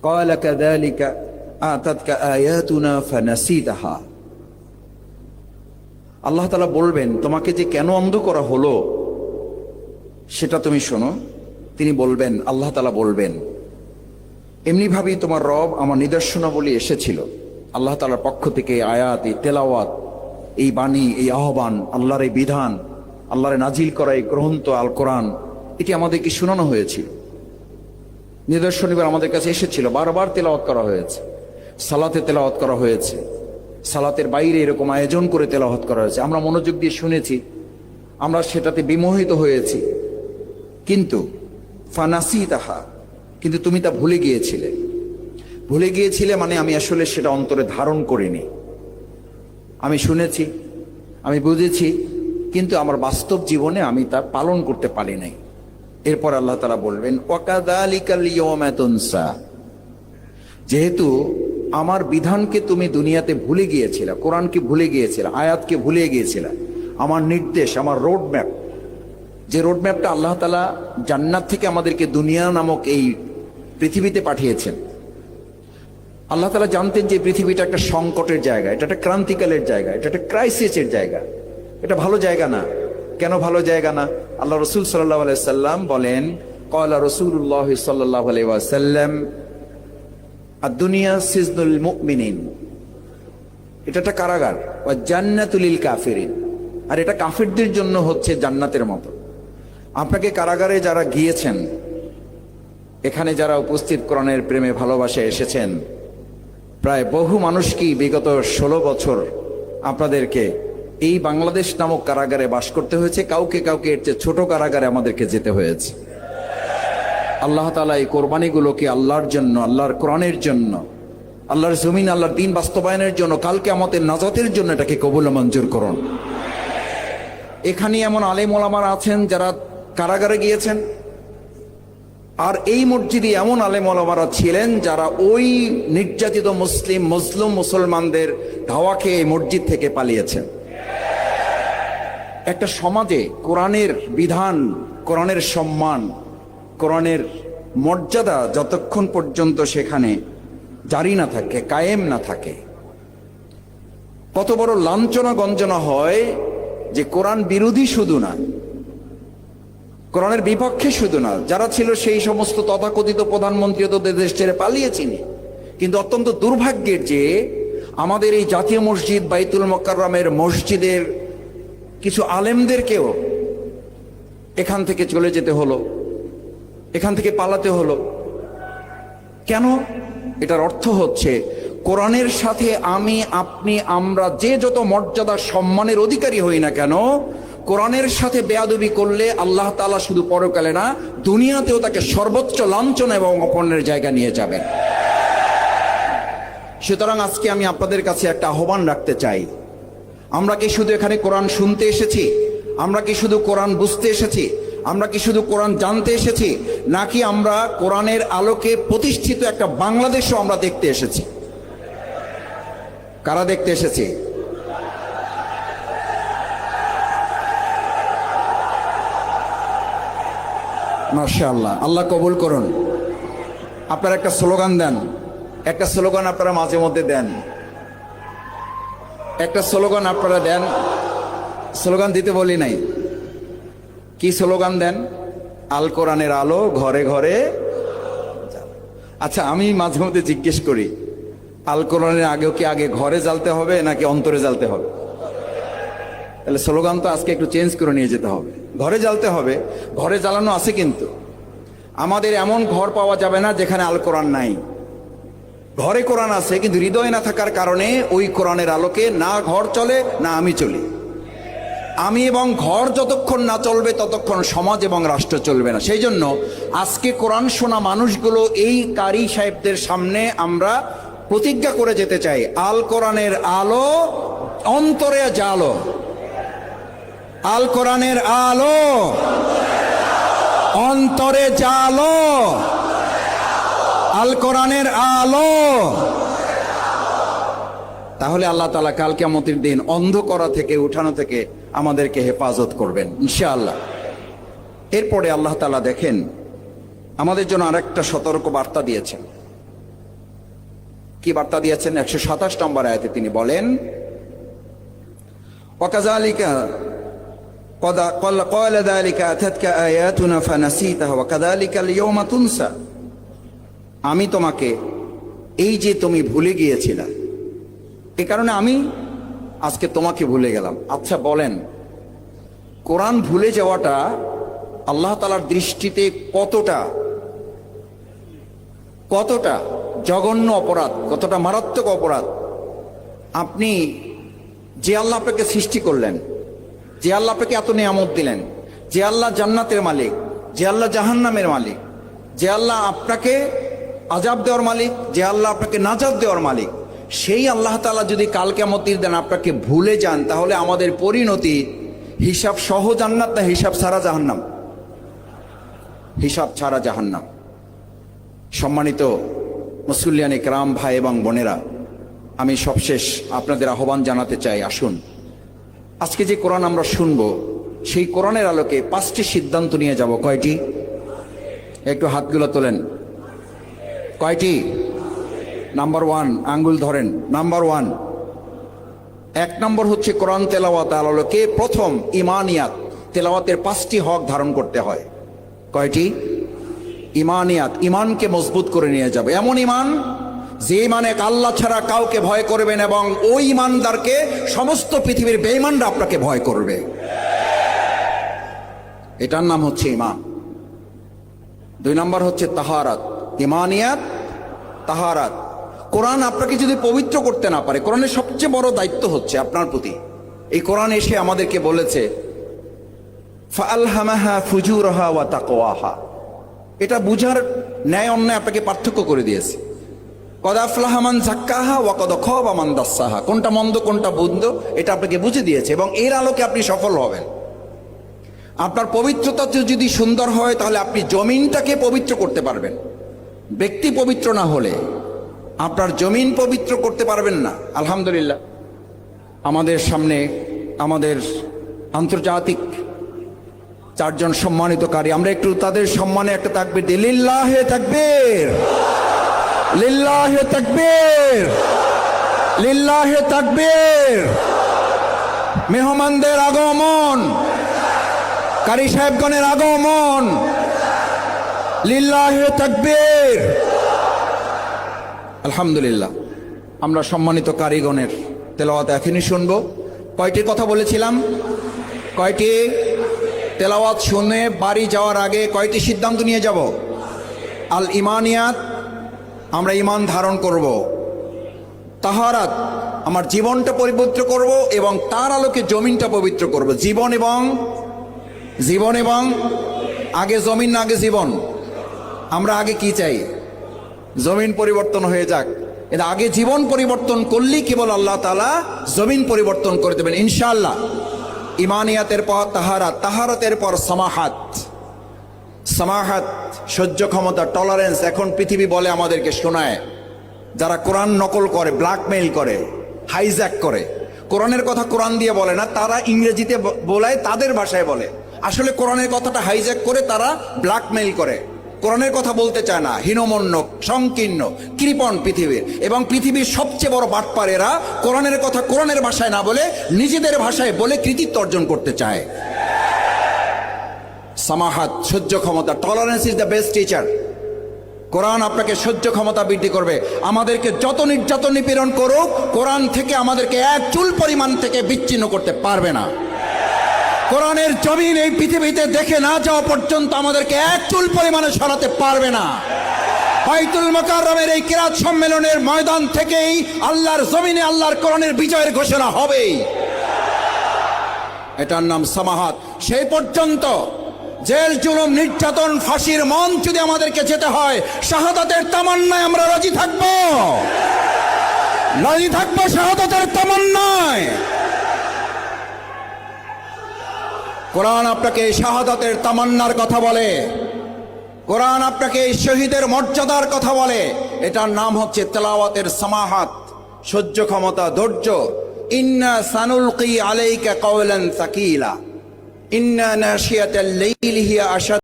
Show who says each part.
Speaker 1: ক্বালা কাযালিকা আতাতকা আয়াতুনা ফানাসিতাহা। আল্লাহ তাআলা বলবেন, তোমাকে যে কেন অন্ধ করা হলো সেটা তুমি শোনো। তিনি বলবেন, আল্লাহ তাআলা বলবেন, এমনিভাবেই তোমার রব আমার নিদর্শনাবলী এসেছিল। আল্লাহ তাআলার পক্ষ থেকে আয়াত, এই তেলাওয়াত, এই বাণী, এই আহ্বান, আল্লাহর এই বিধান, আল্লাহর নাজিল করা এই গ্রন্থ আল কোরআন, এটি আমাদেরকে শোনানো হয়েছিল। নিদর্শন এবার আমাদের কাছে এসেছিল, বারবার তেলাওয়াত করা হয়েছে, সালাতে তেলাওয়াত করা হয়েছে, সালাতের বাইরে এরকম আয়োজন করে তেলাওয়াত করা হয়েছে। আমরা মনোযোগ দিয়ে শুনেছি, আমরা সেটাতে বিমোহিত হয়েছি, কিন্তু ফানাসিতাহা, কিন্তু তুমি তা ভুলে গিয়েছিলে। ভুলে গিয়েছিলে মানে আমি আসলে সেটা অন্তরে ধারণ করিনি। আমি শুনেছি, আমি বুঝেছি, কিন্তু আমার বাস্তব জীবনে আমি তা পালন করতে পারি নাই। এরপর আল্লাহ তাআলা বলবেন, ওয়াকাযালিকাল ইয়াওমা তুনসা, যেহেতু আমার বিধানকে তুমি দুনিয়াতে ভুলে গিয়েছিলে, কোরআনকে ভুলে গিয়েছিলে, আয়াতকে ভুলে গিয়েছিলে, আমার নির্দেশ, আমার রোডম্যাপ, যে রোডম্যাপটা আল্লাহ তাআলা জান্নাত থেকে আমাদেরকে দুনিয়া নামক এই পৃথিবীতে পাঠিয়েছেন। আল্লাহ তাআলা জানতেন যে পৃথিবীটা একটা সংকটের জায়গা, এটা একটা ক্রান্তিকালের জায়গা, এটা একটা ক্রাইসিসের জায়গা, এটা ভালো জায়গা না। কেন ভালো জায়গা না? আল্লাহ রাসূল সাল্লাল্লাহু আলাইহি ওয়াসাল্লাম বলেন, ক্বালা রাসূলুল্লাহ সাল্লাল্লাহু আলাইহি ওয়াসাল্লাম, আদ-দুনিয়া সিজনুল মুমিনিন, এটা একটা কারাগার, ওয়া জান্নাতুল লিল কাফিরিন, আর এটা কাফিরদের জন্য হচ্ছে জান্নাতের মতো। আপনাকে কারাগারে যারা গিয়েছেন, এখানে যারা উপস্থিত কোরআনের প্রেমে ভালোবাসে এসেছেন, প্রায় বহু মানুষকেই বিগত 16 বছর আপনাদেরকে এই বাংলাদেশ নামক কারাগারে বাস করতে হয়েছে। কাউকে কাউকে এর চেয়ে ছোট কারাগারে আমাদেরকে যেতে হয়েছে। আল্লাহ তাআলা এই কোরবানিগুলোকে আল্লাহর জন্য, আল্লাহর কোরআনের জন্য, আল্লাহর জমিন, আল্লাহর দ্বীন বাস্তবায়নের জন্য, কালকে আমাদের নাজাতের জন্য এটাকে কবুল ও মঞ্জুর করুন। এখানে এমন আলেম ওলামারা আছেন যারা কারাগারে গিয়েছেন, আর এই মসজিদে এমন আলেম ওলামারা ছিলেন যারা ওই নির্যাতিত মুসলিম মজলুম মুসলমানদের ধাওয়া খেয়ে এই মসজিদ থেকে পালিয়েছেন। একটা সমাজে কোরআনের বিধান, কোরআনের সম্মান, কোরআনের মর্যাদা যতক্ষণ পর্যন্ত সেখানে জারি না থাকে, কায়েম না থাকে, কত বড় লাঞ্ছনা গঞ্জনা হয় যে কোরআন বিরোধী শুধু না, কোরআনের বিপক্ষে শুধু না, যারা ছিল সেই সমস্ত তথাকথিত প্রধানমন্ত্রী তো দেশ ছেড়ে পালিয়েছেন। কিন্তু অত্যন্ত দুর্ভাগ্যের যে আমাদের এই জাতীয় মসজিদ বাইতুল মুকাররমের মসজিদের কিছু আলেমদেরকেও এখান থেকে চলে যেতে হলো, এখান থেকে পালাতে হলো। কেন? এটার অর্থ হচ্ছে কোরআনের সাথে আমি, আপনি, আমরা যে যত মর্যাদা সম্মানের অধিকারী হই না কেন, কোরআনের সাথে বেয়াদবি করলে আল্লাহ তাআলা শুধু পরকালে না, দুনিয়াতেও তাকে সর্বোচ্চ লাঞ্ছনা এবং অপমানের জায়গা নিয়ে যাবেন। সুতরাং আজকে আমি আপনাদের কাছে একটা আহ্বান রাখতে চাই। আমরা কি শুধু এখানে কোরআন শুনতে এসেছি? আমরা কি শুধু কোরআন বুঝতে এসেছি? আমরা কি শুধু কোরআন জানতে এসেছি? নাকি আমরা কোরআনের আলোকে প্রতিষ্ঠিত একটা বাংলাদেশও আমরা দেখতে এসেছি? কারা দেখতে এসেছি? মাশাআল্লাহ, আল্লাহ কবুল করুন। আপনারা একটা স্লোগান দেন, একটা স্লোগান আপনারা মাঝে মধ্যে দেন, একটা স্লোগান আপনারা দেন। স্লোগান দিতে বলি নাই, কি স্লোগান দেন? আল কোরআনের আলো ঘরে ঘরে। আচ্ছা, আমি মাঝে মধ্যে জিজ্ঞেস করি, আল কোরআনের আগেও কি আগে ঘরে জ্বালতে হবে নাকি অন্তরে জ্বালতে হবে? তাহলে স্লোগান তো আজকে একটু চেঞ্জ করে নিয়ে যেতে হবে, ঘরে জ্বালতে হবে। ঘরে জ্বালানো আছে, কিন্তু আমাদের এমন ঘর পাওয়া যাবে না যেখানে আল কোরআন নাই। ঘরে কোরআন আছে, কিন্তু হৃদয় না থাকার কারণে ওই কোরআনের আলোকে না ঘর চলে না আমি চলি। আমি এবং ঘর যতক্ষণ না চলবে ততক্ষণ সমাজ এবং রাষ্ট্র চলবে না। সেই জন্য আজকে কোরআন শোনা মানুষগুলো এই কারি সাহেবদের সামনে আমরা প্রতিজ্ঞা করে যেতে চাই, আল কোরআনের আলো অন্তরে জালো, আল কোরআনের আলো অন্তরে জালো, আল কোরআনের আলো। তাহলে আল্লাহ তাআলা কাল কিয়ামতের দিন অন্ধ করা থেকে, উঠানো থেকে আমাদেরকে হেফাজত করবেন ইনশাআল্লাহ। এরপরে আল্লাহ তাআলা দেখেন আমাদের জন্য আরেকটা সতর্ক বার্তা দিয়েছেন। কি বার্তা দিয়েছেন? 127 নম্বর আয়াতে তিনি বলেন, ওয়াকাযালিকা ক্বালা যালিকা আতাতকা আয়াতুনা ফানাসিতাহা ওয়াকাযালিকা আল-ইয়াওমা তুনসা। আমি তোমাকে, এই যে তুমি ভুলে গিয়েছিলা, এই কারণে আমি আজকে তোমাকে ভুলে গেলাম। আচ্ছা বলেন, কোরআন ভুলে যাওয়াটা আল্লাহ তাআলার দৃষ্টিতে কতটা জঘন্য অপরাধ, কতটা মারাত্মক অপরাধ? আপনি যে আল্লাহ আপনাকে সৃষ্টি করলেন, যে আল্লাহ আপনাকে এত নিয়ামত দিলেন, যে আল্লাহ জান্নাতের মালিক, যে আল্লাহ জাহান্নামের মালিক, যে আল্লাহ আপনাকে আযাব দেওয়ার মালিক, যে আল্লাহ আপনাকে নাজাত দেওয়ার মালিক, সেই আল্লাহ তাআলা যদি কাল কিয়ামতের দিন আপনাকে ভুলে যান, তাহলে আমাদের পরিণতি হিসাব সহ জান্নাত না হিসাব ছাড়া জাহান্নাম? হিসাব ছাড়া জাহান্নাম। সম্মানিত মুসল্লিয়ান ইকরাম, ভাই এবং বোনেরা, আমি সবশেষ আপনাদের আহ্বান জানাতে চাই, আসুন আজকে যে কোরআন আমরা শুনবো, সেই কোরআনের আলোকে 5টি সিদ্ধান্ত নিয়ে যাব। কয়টি? একটু হাতগুলো তোলেন। কয়টি? নাম্বার 1, আঙ্গুল ধরেন। নাম্বার 1, 1 নম্বর হচ্ছে কোরআন তেলাওয়াত আলোকে প্রথম ইমানিয়াত, তেলাওয়াতের 5টি হক ধারণ করতে হয়। কয়টি? ইমানিয়াত, ইমানকে মজবুত করে নিয়ে যাবে। এমন ইমান যে ইমানে আল্লাহ ছাড়া কাউকে ভয় করবেন এবং ওই ইমানদারকে সমস্ত পৃথিবীর বেঈমানরা আপনাকে ভয় করবে। এটার নাম হচ্ছে ইমান। 2 নম্বর হচ্ছে তাহারাত, ইমানিয়াত, তাহারাত। কোরআন আপনাকে যদি পবিত্র করতে না পারে, কোরআনের সবচেয়ে বড় দায়িত্ব হচ্ছে আপনার প্রতি। এই কোরআন এসে আমাদেরকে বলেছে ফাআলহামাহা ফুজুরাহা ওয়া তাকওয়াহা। এটা বুঝার ন্যায় অন্যায় আপনাকে পার্থক্য করে দিয়েছে। কদ আফলাহা মান যাক্কাহা ওয়া কদ খাবা মান দাসসাহা। কোনটা মন্দ কোনটা বুদ্ধ এটা আপনাকে বুঝে দিয়েছে, এবং এর আলোকে আপনি সফল হবেন। আপনার পবিত্রতা যদি সুন্দর হয়, তাহলে আপনি জমিনটাকে পবিত্র করতে পারবেন। ব্যক্তি পবিত্র না হলে আপনার জমিন পবিত্র করতে পারবেন না। আলহামদুলিল্লাহ, আমাদের সামনে আমাদের আন্তর্জাতিক 4 জন সম্মানিত কারি, আমরা একটু তাদের সম্মানে একটা তাকবীর দিই। লিল্লাহে তাকবীর, লিল্লাহে তাকবীর, লিল্লাহে তাকবীর। মেহমানদের আগমন, কারি সাহেবগণের আগমন, লিল্লাহে তাকবীর। আলহামদুলিল্লাহ, আমরা সম্মানিত কারিগণের তেলাওয়াত এখনই শুনবো। কয়টির কথা বলেছিলাম? কয়টি? তেলাওয়াত শুনে বাড়ি যাওয়ার আগে কয়টি সিদ্ধান্ত নিয়ে যাব? আল ইমানিয়াত, আমরা ইমান ধারণ করব। তাহারাত, আমার জীবনটা পবিত্র করব এবং তার আলোকে জমিনটা পবিত্র করব। জীবন এবং আগে জমিন না আগে জীবন? আমরা আগে কি চাই? জমিন পরিবর্তন হয়ে যাক। এটা আগে জীবন পরিবর্তন করলেই কেবল আল্লাহ তাআলা জমিন পরিবর্তন করে দেবেন ইনশাআল্লাহ। ইমানিয়াতের পর তাহারাত, তাহারাতের পর সামাহাত। সামাহাত, সহ্য ক্ষমতা, টলারেন্স। এখন পৃথিবী বলে, আমাদেরকে শোনায়, যারা কোরআন নকল করে, ব্ল্যাকমেইল করে, হাইজ্যাক করে, কোরআনের কথা কোরআন দিয়ে বলে না, তারা ইংরেজিতে বলায়, তাদের ভাষায় বলে। আসলে কোরআনের কথাটা হাইজ্যাক করে তারা ব্ল্যাকমেইল করে, কোরআনের কথা বলতে চায় না। হীনমন্য, সংকীর্ণ, কৃপণ পৃথিবীর, এবং পৃথিবীর সবচেয়ে বড় বাটপার এরা। কোরআনের কথা কোরআনের ভাষায় না বলে নিজেদের ভাষায় বলে কৃতিত্ব অর্জন করতে চায়। সামাহাত, সহ্য ক্ষমতা, tolerance is the best teacher. কোরআন আপনাকে সহ্য ক্ষমতা বৃদ্ধি করবে। আমাদেরকে যত নির্যাতন নিপীড়ন করুক, কোরআন থেকে আমাদেরকে 1 চুল পরিমাণ থেকে বিচ্ছিন্ন করতে পারবে না। কোরআনের জমিন এই পৃথিবীতে দেখে না যাওয়া পর্যন্ত আমাদেরকে 1 চুল পরিমাণে সরাতে পারবে না। বাইতুল মুকাররমের এই কিরাত সম্মেলনের ময়দান থেকেই আল্লাহর জমিনে আল্লাহর কোরআনের বিজয়ের ঘোষণা হবেই। এটার নাম সামাহাত। সেই পর্যন্ত জেল, জুলুম, নির্যাতন, ফাঁসির মঞ্চ যদি আমাদেরকে যেতে হয়, শাহাদাতের তামান্নায় আমরা রাজি থাকবো, রাজি থাকবো শাহাদাতের তামান্নায়। কোরআন আপনাকে শাহাদাতের তামান্নার কথা বলে, কোরআন আপনাকে শহীদের মর্যাদার কথা বলে। এটার নাম হচ্ছে তেলাওয়াতের সামাহাত, সহ্য ক্ষমতা, ধৈর্য। ইন্না সানুলকি আলাইকা কাওলান সাকিলা ইন্না নাশিয়াতাল লাইলি হিয়া আশাদ